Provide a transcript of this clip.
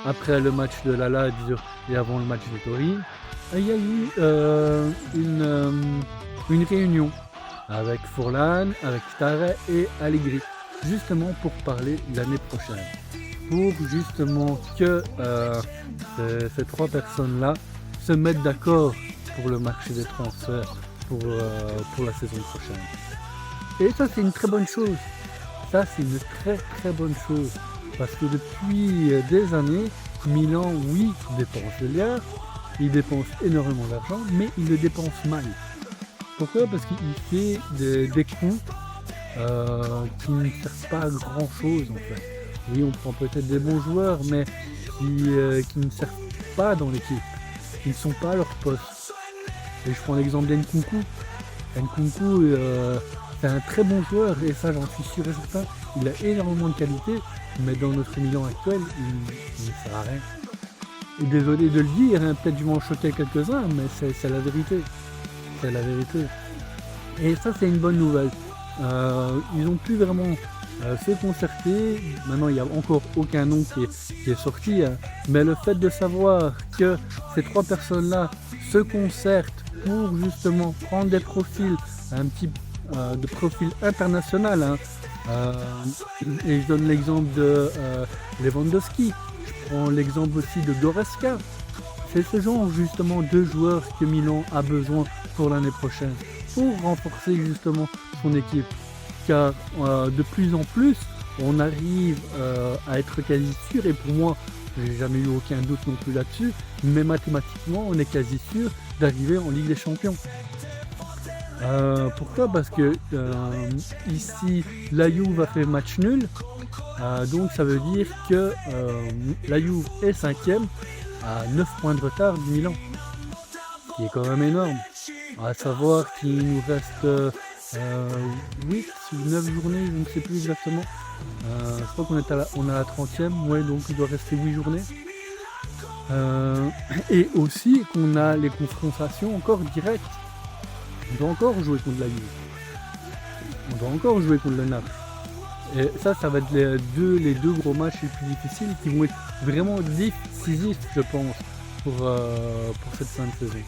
après le match de la Lazio et avant le match de Torino, il y a eu une réunion avec Furlan, avec Stare et Allegri, justement pour parler de l'année prochaine. Pour justement que ces trois personnes-là se mettent d'accord pour le marché des transferts pour la saison prochaine. Et ça, c'est une très bonne chose. Ça, c'est une très très bonne chose. Parce que depuis des années, Milan, oui, dépense de liards, il dépense énormément d'argent, mais il le dépense mal. Pourquoi? Parce qu'il fait des coûts qui ne servent pas à grand chose en fait. Oui, on prend peut-être des bons joueurs, mais qui ne servent pas dans l'équipe. Ils ne sont pas à leur poste. Et je prends l'exemple d'Nkunku. Nkunku, c'est un très bon joueur, et ça j'en suis sûr et certain. Il a énormément de qualité, mais dans notre Milan actuel, il ne sert à rien. Et désolé de le dire, hein, peut-être je vais en choquer quelques-uns, mais c'est la vérité. C'est la vérité. Et ça, c'est une bonne nouvelle. Ils ont pu vraiment se concerter. Maintenant, il n'y a encore aucun nom qui est sorti, hein. Mais le fait de savoir que ces trois personnes-là se concertent pour justement prendre des profils, un petit de profil international, hein. Et je donne l'exemple de Lewandowski. Je prends l'exemple aussi de Goretzka. C'est ce genre justement de joueurs que Milan a besoin pour l'année prochaine, pour renforcer justement son équipe. Car de plus en plus, on arrive à être quasi sûr, et pour moi, j'ai jamais eu aucun doute non plus là-dessus, mais mathématiquement, on est quasi sûr d'arriver en Ligue des Champions. Pourquoi? Parce que ici, la Juve a fait match nul, donc ça veut dire que la Juve est 5e à 9 points de retard du Milan, qui est quand même énorme. À savoir qu'il nous reste 8 ou 9 journées, je ne sais plus exactement. Je crois qu'on est on a la 30e, ouais, donc il doit rester 8 journées. Et aussi qu'on a les confrontations encore directes. On doit encore jouer contre la Juve. On doit encore jouer contre le Naples. Et ça va être les deux gros matchs les plus difficiles, qui vont être vraiment décisifs, je pense, pour cette fin de saison.